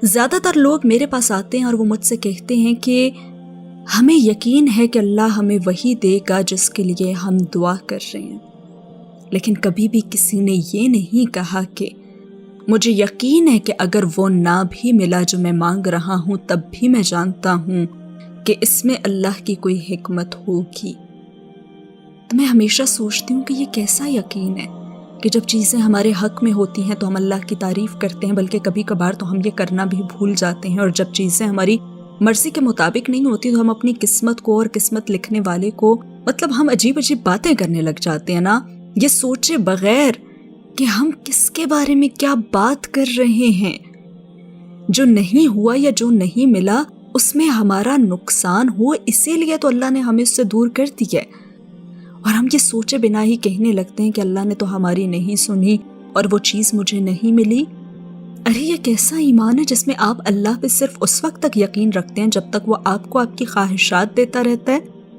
زیادہ تر لوگ میرے پاس آتے ہیں اور وہ مجھ سے کہتے ہیں کہ ہمیں یقین ہے کہ اللہ ہمیں وہی دے گا جس کے لیے ہم دعا کر رہے ہیں، لیکن کبھی بھی کسی نے یہ نہیں کہا کہ مجھے یقین ہے کہ اگر وہ نہ بھی ملا جو میں مانگ رہا ہوں تب بھی میں جانتا ہوں کہ اس میں اللہ کی کوئی حکمت ہوگی۔ تو میں ہمیشہ سوچتی ہوں کہ یہ کیسا یقین ہے کہ جب چیزیں ہمارے حق میں ہوتی ہیں تو ہم اللہ کی تعریف کرتے ہیں، بلکہ کبھی کبھار تو ہم یہ کرنا بھی بھول جاتے ہیں، اور جب چیزیں ہماری مرضی کے مطابق نہیں ہوتی تو ہم اپنی قسمت کو اور قسمت لکھنے والے کو ہم عجیب عجیب باتیں کرنے لگ جاتے ہیں نا، یہ سوچے بغیر کہ ہم کس کے بارے میں کیا بات کر رہے ہیں۔ جو نہیں ہوا یا جو نہیں ملا اس میں ہمارا نقصان ہو، اسی لیے تو اللہ نے ہمیں اس سے دور کر دیا ہے، اور ہم یہ سوچے بنا ہی کہنے لگتے ہیں کہ اللہ نے تو ہماری نہیں سنی اور وہ چیز مجھے نہیں ملی۔ ارے یہ کیسا ایمان ہے جس میں آپ اللہ پہ صرف اس وقت تک یقین رکھتے ہیں جب تک وہ آپ کو آپ کی خواہشات دیتا رہتا ہے،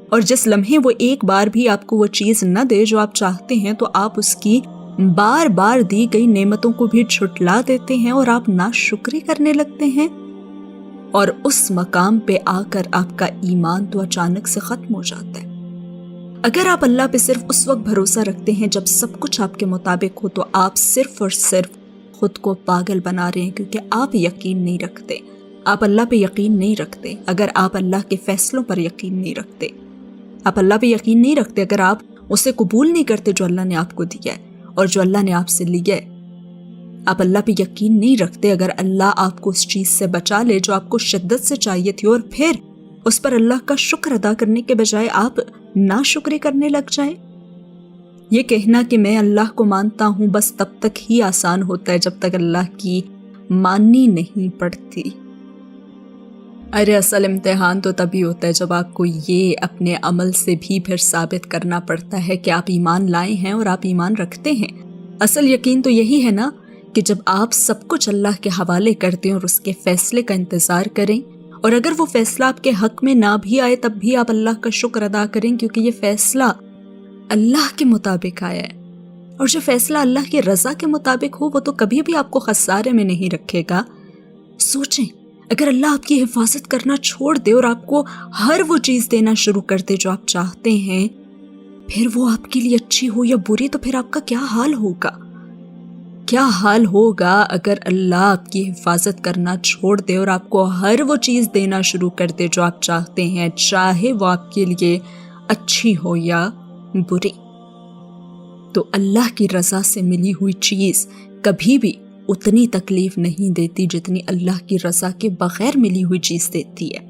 اور جس لمحے وہ ایک بار بھی آپ کو وہ چیز نہ دے جو آپ چاہتے ہیں تو آپ اس کی بار بار دی گئی نعمتوں کو بھی جھٹلا دیتے ہیں اور آپ ناشکری کرنے لگتے ہیں، اور اس مقام پہ آ کر آپ کا ایمان تو اچانک سے ختم ہو جاتا ہے۔ اگر آپ اللہ پہ صرف اس وقت بھروسہ رکھتے ہیں جب سب کچھ آپ کے مطابق ہو تو آپ صرف اور صرف خود کو پاگل بنا رہے ہیں، کیونکہ آپ یقین نہیں رکھتے، آپ اللہ پہ یقین نہیں رکھتے۔ اگر آپ اللہ کے فیصلوں پر یقین نہیں رکھتے، آپ اللہ پہ یقین نہیں رکھتے، اگر آپ اسے قبول نہیں کرتے جو اللہ نے آپ کو دیا ہے اور جو اللہ نے آپ سے لیا ہے، آپ اللہ پہ یقین نہیں رکھتے اگر اللہ آپ کو اس چیز سے بچا لے جو آپ کو شدت سے چاہیے تھی، اور پھر اس پر اللہ کا شکر ادا کرنے کے بجائے آپ ناشکری کرنے لگ جائیں۔ یہ کہنا کہ میں اللہ کو مانتا ہوں بس تب تک ہی آسان ہوتا ہے جب تک اللہ کی ماننی نہیں پڑتی۔ ارے اصل امتحان تو تبھی ہوتا ہے جب آپ کو یہ اپنے عمل سے بھی پھر ثابت کرنا پڑتا ہے کہ آپ ایمان لائے ہیں اور آپ ایمان رکھتے ہیں۔ اصل یقین تو یہی ہے نا کہ جب آپ سب کچھ اللہ کے حوالے کرتے ہیں اور اس کے فیصلے کا انتظار کریں، اور اگر وہ فیصلہ آپ کے حق میں نہ بھی آئے تب بھی آپ اللہ کا شکر ادا کریں، کیونکہ یہ فیصلہ اللہ کے مطابق آیا ہے، اور جو فیصلہ اللہ کی رضا کے مطابق ہو وہ تو کبھی بھی آپ کو خسارے میں نہیں رکھے گا۔ سوچیں اگر اللہ آپ کی حفاظت کرنا چھوڑ دے اور آپ کو ہر وہ چیز دینا شروع کر دے جو آپ چاہتے ہیں، پھر وہ آپ کے لیے اچھی ہو یا بری، تو پھر آپ کا کیا حال ہوگا؟ کیا حال ہوگا اگر اللہ آپ کی حفاظت کرنا چھوڑ دے اور آپ کو ہر وہ چیز دینا شروع کر دے جو آپ چاہتے ہیں، چاہے وہ آپ کے لیے اچھی ہو یا بری؟ تو اللہ کی رضا سے ملی ہوئی چیز کبھی بھی اتنی تکلیف نہیں دیتی جتنی اللہ کی رضا کے بغیر ملی ہوئی چیز دیتی ہے۔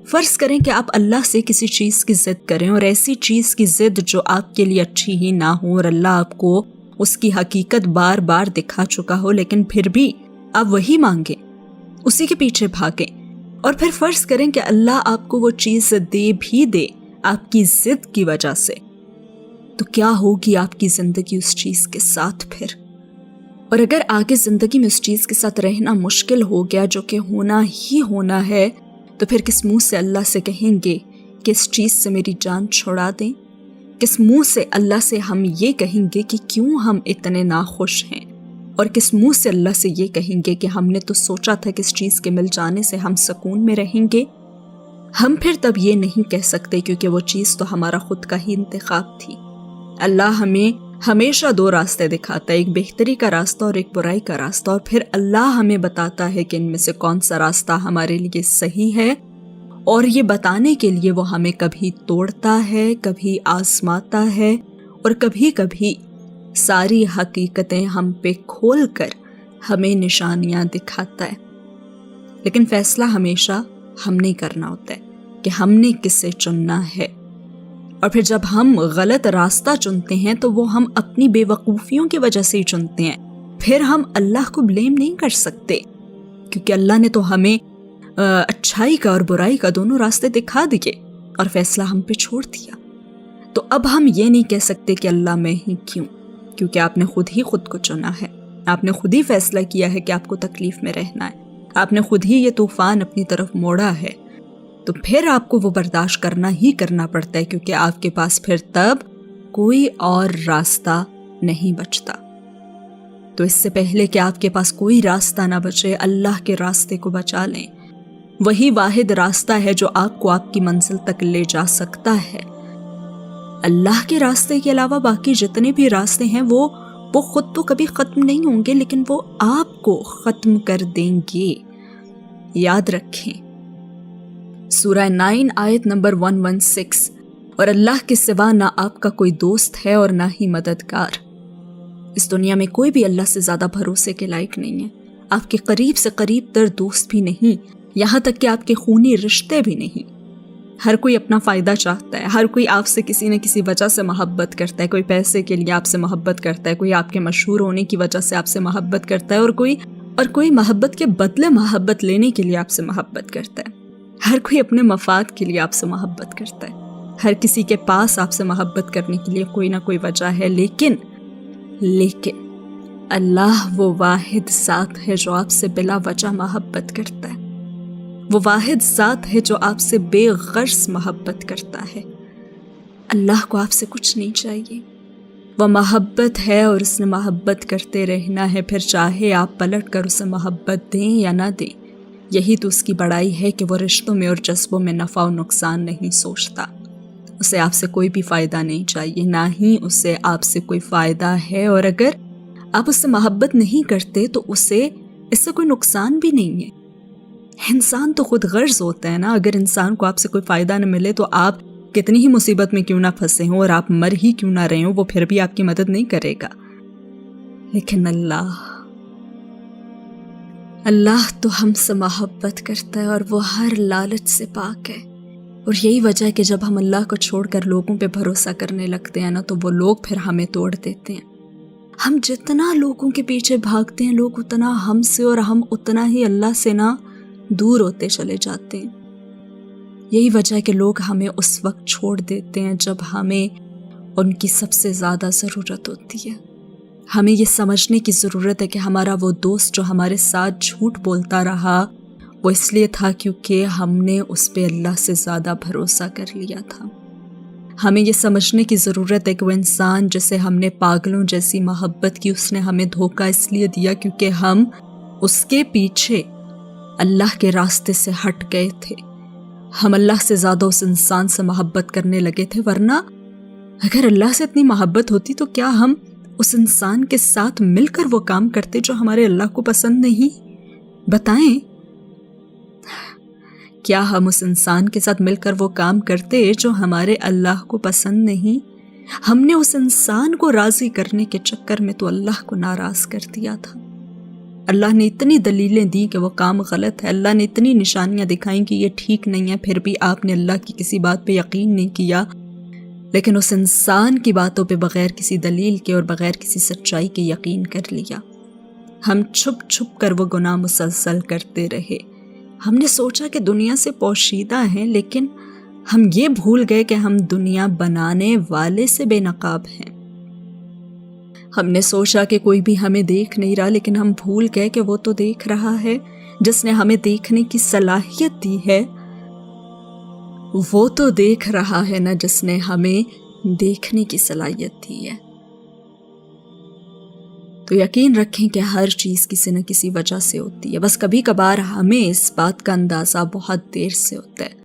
فرض کریں کہ آپ اللہ سے کسی چیز کی ضد کریں، اور ایسی چیز کی ضد جو آپ کے لیے اچھی ہی نہ ہو، اور اللہ آپ کو اس کی حقیقت بار بار دکھا چکا ہو، لیکن پھر بھی آپ وہی مانگیں، اسی کے پیچھے بھاگیں، اور پھر فرض کریں کہ اللہ آپ کو وہ چیز دے بھی دے آپ کی ضد کی وجہ سے، تو کیا ہوگی آپ کی زندگی اس چیز کے ساتھ پھر؟ اور اگر آگے زندگی میں اس چیز کے ساتھ رہنا مشکل ہو گیا جو کہ ہونا ہی ہونا ہے، تو پھر کس منہ سے اللہ سے کہیں گے کہ اس چیز سے میری جان چھڑا دیں؟ کس منہ سے اللہ سے ہم یہ کہیں گے کہ کیوں ہم اتنے ناخوش ہیں؟ اور کس منہ سے اللہ سے یہ کہیں گے کہ ہم نے تو سوچا تھا کہ اس چیز کے مل جانے سے ہم سکون میں رہیں گے؟ ہم پھر تب یہ نہیں کہہ سکتے کیونکہ وہ چیز تو ہمارا خود کا ہی انتخاب تھی۔ اللہ ہمیں ہمیشہ دو راستے دکھاتا ہے، ایک بہتری کا راستہ اور ایک برائی کا راستہ، اور پھر اللہ ہمیں بتاتا ہے کہ ان میں سے کون سا راستہ ہمارے لیے صحیح ہے، اور یہ بتانے کے لیے وہ ہمیں کبھی توڑتا ہے، کبھی آزماتا ہے، اور کبھی کبھی ساری حقیقتیں ہم پہ کھول کر ہمیں نشانیاں دکھاتا ہے۔ لیکن فیصلہ ہمیشہ ہم نے کرنا ہوتا ہے کہ ہم نے کسے چننا ہے، اور پھر جب ہم غلط راستہ چنتے ہیں تو وہ ہم اپنی بے وقوفیوں کی وجہ سے ہی چنتے ہیں، پھر ہم اللہ کو بلیم نہیں کر سکتے، کیونکہ اللہ نے تو ہمیں اچھائی کا اور برائی کا دونوں راستے دکھا دیے اور فیصلہ ہم پہ چھوڑ دیا۔ تو اب ہم یہ نہیں کہہ سکتے کہ اللہ میں ہی کیوں، کیونکہ آپ نے خود ہی خود کو چنا ہے، آپ نے خود ہی فیصلہ کیا ہے کہ آپ کو تکلیف میں رہنا ہے، آپ نے خود ہی یہ طوفان اپنی طرف موڑا ہے، تو پھر آپ کو وہ برداشت کرنا ہی کرنا پڑتا ہے، کیونکہ آپ کے پاس پھر تب کوئی اور راستہ نہیں بچتا۔ تو اس سے پہلے کہ آپ کے پاس کوئی راستہ نہ بچے، اللہ کے راستے کو بچا لیں۔ وہی واحد راستہ ہے جو آپ کو آپ کی منزل تک لے جا سکتا ہے۔ اللہ کے راستے کے علاوہ باقی جتنے بھی راستے ہیں وہ خود تو کبھی ختم نہیں ہوں گے، لیکن وہ آپ کو ختم کر دیں گے۔ یاد رکھیں، سورہ 9 آیت نمبر 116، اور اللہ کے سوا نہ آپ کا کوئی دوست ہے اور نہ ہی مددگار۔ اس دنیا میں کوئی بھی اللہ سے زیادہ بھروسے کے لائق نہیں ہے، آپ کے قریب سے قریب تر دوست بھی نہیں، یہاں تک کہ آپ کے خونی رشتے بھی نہیں۔ ہر کوئی اپنا فائدہ چاہتا ہے، ہر کوئی آپ سے کسی نہ کسی وجہ سے محبت کرتا ہے، کوئی پیسے کے لیے آپ سے محبت کرتا ہے، کوئی آپ کے مشہور ہونے کی وجہ سے آپ سے محبت کرتا ہے، اور کوئی محبت کے بدلے محبت لینے کے لیے آپ سے محبت کرتا ہے۔ ہر کوئی اپنے مفاد کے لیے آپ سے محبت کرتا ہے، ہر کسی کے پاس آپ سے محبت کرنے کے لیے کوئی نہ کوئی وجہ ہے، لیکن اللہ وہ واحد ذات ہے جو آپ سے بلا وجہ محبت کرتا ہے، وہ واحد ذات ہے جو آپ سے بے غرض محبت کرتا ہے۔ اللہ کو آپ سے کچھ نہیں چاہیے، وہ محبت ہے اور اس نے محبت کرتے رہنا ہے، پھر چاہے آپ پلٹ کر اسے محبت دیں یا نہ دیں۔ یہی تو اس کی بڑائی ہے کہ وہ رشتوں میں اور جذبوں میں نفع و نقصان نہیں سوچتا۔ اسے آپ سے کوئی بھی فائدہ نہیں چاہیے، نہ ہی اسے آپ سے کوئی فائدہ ہے، اور اگر آپ اس سے محبت نہیں کرتے تو اسے اس سے کوئی نقصان بھی نہیں ہے۔ انسان تو خود غرض ہوتا ہے نا، اگر انسان کو آپ سے کوئی فائدہ نہ ملے تو آپ کتنی ہی مصیبت میں کیوں نہ پھنسے ہوں اور آپ مر ہی کیوں نہ رہے ہوں، وہ پھر بھی آپ کی مدد نہیں کرے گا۔ لیکن اللہ تو ہم سے محبت کرتا ہے اور وہ ہر لالچ سے پاک ہے، اور یہی وجہ ہے کہ جب ہم اللہ کو چھوڑ کر لوگوں پہ بھروسہ کرنے لگتے ہیں نا تو وہ لوگ پھر ہمیں توڑ دیتے ہیں۔ ہم جتنا لوگوں کے پیچھے بھاگتے ہیں، لوگ اتنا ہم سے اور ہم اتنا ہی اللہ سے نا دور ہوتے چلے جاتے ہیں۔ یہی وجہ ہے کہ لوگ ہمیں اس وقت چھوڑ دیتے ہیں جب ہمیں ان کی سب سے زیادہ ضرورت ہوتی ہے۔ ہمیں یہ سمجھنے کی ضرورت ہے کہ ہمارا وہ دوست جو ہمارے ساتھ جھوٹ بولتا رہا وہ اس لیے تھا کیونکہ ہم نے اس پہ اللہ سے زیادہ بھروسہ کر لیا تھا۔ ہمیں یہ سمجھنے کی ضرورت ہے کہ وہ انسان جسے ہم نے پاگلوں جیسی محبت کی، اس نے ہمیں دھوکہ اس لیے دیا کیونکہ ہم اس کے پیچھے اللہ کے راستے سے ہٹ گئے تھے۔ ہم اللہ سے زیادہ اس انسان سے محبت کرنے لگے تھے، ورنہ اگر اللہ سے اتنی محبت ہوتی تو کیا ہم اس انسان کے ساتھ مل کر وہ کام کرتے جو ہمارے اللہ کو پسند نہیں؟ بتائیں، کیا ہم اس انسان کے ساتھ مل کر وہ کام کرتے جو ہمارے اللہ کو پسند نہیں؟ ہم نے اس انسان کو راضی کرنے کے چکر میں تو اللہ کو ناراض کر دیا تھا۔ اللہ نے اتنی دلیلیں دی کہ وہ کام غلط ہے، اللہ نے اتنی نشانیاں دکھائیں کہ یہ ٹھیک نہیں ہے، پھر بھی آپ نے اللہ کی کسی بات پہ یقین نہیں کیا، لیکن اس انسان کی باتوں پہ بغیر کسی دلیل کے اور بغیر کسی سچائی کے یقین کر لیا۔ ہم چھپ چھپ کر وہ گناہ مسلسل کرتے رہے۔ ہم نے سوچا کہ دنیا سے پوشیدہ ہیں، لیکن ہم یہ بھول گئے کہ ہم دنیا بنانے والے سے بے نقاب ہیں۔ ہم نے سوچا کہ کوئی بھی ہمیں دیکھ نہیں رہا، لیکن ہم بھول گئے کہ وہ تو دیکھ رہا ہے، جس نے ہمیں دیکھنے کی صلاحیت دی ہے وہ تو دیکھ رہا ہے نا جس نے ہمیں دیکھنے کی صلاحیت دی ہے۔ تو یقین رکھیں کہ ہر چیز کسی نہ کسی وجہ سے ہوتی ہے، بس کبھی کبھار ہمیں اس بات کا اندازہ بہت دیر سے ہوتا ہے۔